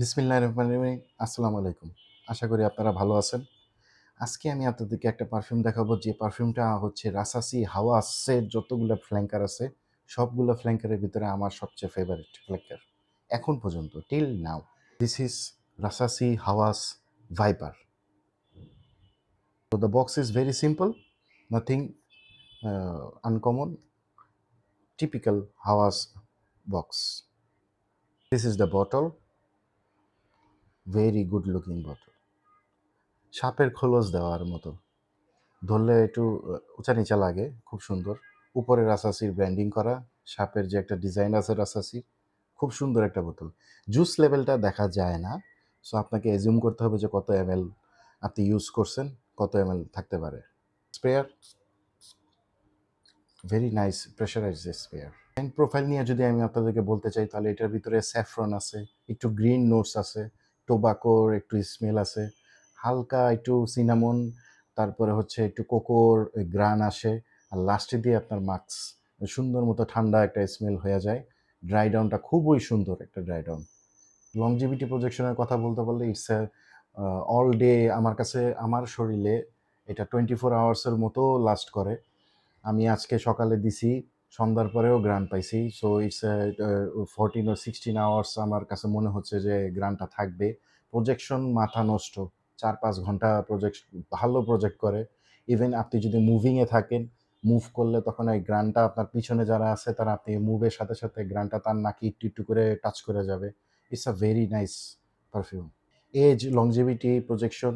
বিসমিল্লাহির রহমানির রহিম। আসসালামু আলাইকুম। আশা করি আপনারা ভালো আছেন। আজকে আমি আপনাদেরকে একটা পারফিউম দেখাবো যে পারফিউমটা হচ্ছে রাসাসি হাওয়াসের যতগুলা ফ্ল্যাঙ্কার আছে, সবগুলা ফ্ল্যাঙ্কারের ভিতরে আমার সবচেয়ে ফেভারিট ফ্ল্যাঙ্কার। এখন পর্যন্ত till now. This is Rasasi Hawas Viper. So the box is very simple, nothing uncommon, typical Hawas box. This is the bottle, very good looking bottle. সাপের খোলস দেওয়ার মতো। ধরলে একটু উঁচা নিচা লাগে, খুব সুন্দর। উপরে রাসাসির ব্র্যান্ডিং করা, সাপের যে একটা ডিজাইন আছে রাসাসির, খুব সুন্দর একটা বোতল। জুস লেভেলটা দেখা যায় না, সো আপনাকে অ্যাজিউম করতে হবে যে কত এমএল আপনি ইউজ করছেন, কত এমএল থাকতে পারে। Sprayer, very nice pressurised sprayer. Scent profile নিয়ে যদি আমি আপনাদেরকে বলতে চাই তাহলে এটার ভিতরে স্যাফরন আছে, একটু গ্রিন নোটস আছে, টোবাকোর একটু স্মেল আছে, হালকা একটু সিনামন, তারপরে হচ্ছে একটু কোকোর গ্রান আসে, আর লাস্টে দিয়ে আপনার মাক্স সুন্দর মতো ঠান্ডা একটা স্মেল হয়ে যায়। ড্রাই ডাউনটা খুবই সুন্দর একটা ড্রাই ডাউন। লংজিভিটি প্রজেকশনের কথা বলতে পারলে ইটস এ অল ডে। আমার কাছে আমার শরীরে এটা 24 আওয়ার্সের মতো লাস্ট করে। আমি আজকে সকালে দিছি, সন্ধ্যার পরেও গ্রান পাইছি। সো ইটস 14 or 16 আওয়ার্স আমার কাছে মনে হচ্ছে যে গ্রানটা থাকবে। প্রজেকশন মাথা নষ্ট, 4-5 ঘন্টা প্রজেক্ট, ভালো প্রজেক্ট করে। ইভেন আপনি যদি মুভিংয়ে থাকেন, মুভ করলে তখন এই গ্রানটা আপনার পিছনে যারা আছে তারা আপনি মুভের সাথে সাথে গ্রানটা তার নাকি একটু একটু করে টাচ করে যাবে। It's a very nice perfume. এজ, লংজিভিটি, প্রজেকশন,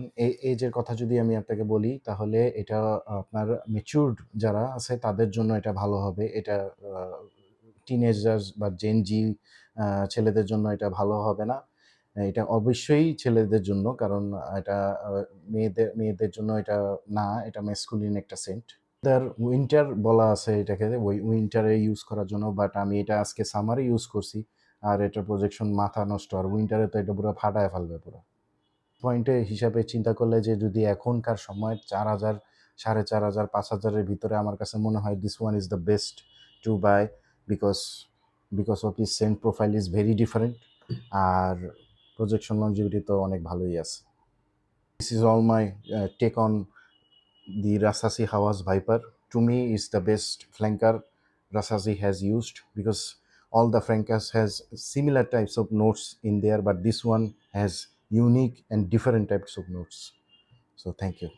এজের কথা যদি আমি আপনাকে বলি তাহলে এটা আপনার ম্যাচিউরড যারা আছে তাদের জন্য এটা ভালো হবে। এটা টিনেজার্স বা জেন জি ছেলেদের জন্য এটা ভালো হবে না। এটা অবশ্যই ছেলেদের জন্য, কারণ এটা মেয়েদের জন্য এটা না, এটা ম্যাসকুলিন একটা সেন্ট। উইন্টার বলা আছে এটাকে, ওই উইন্টারে ইউজ করার জন্য, বাট আমি এটা আজকে সামারে ইউজ করছি। আর এটার প্রজেকশন মাথা নষ্ট, আর উইন্টারে তো এটা পুরো ফাটায় ফেলবে পুরো। পয়েন্টে হিসাবে চিন্তা করলে যে যদি এখনকার সময় 4,000, 4,500, 5,000-এর ভিতরে আমার কাছে মনে হয় this one is the best to buy, because of its scent profile is very different, আর প্রজেকশন লংজিভিটি তো অনেক ভালোই আছে। This is all my take on the Rasasi Hawas Viper. To me, is the best flanker Rasasi has used, because all the flankers has similar types of notes in there, but this one has unique and different types of notes. So thank you.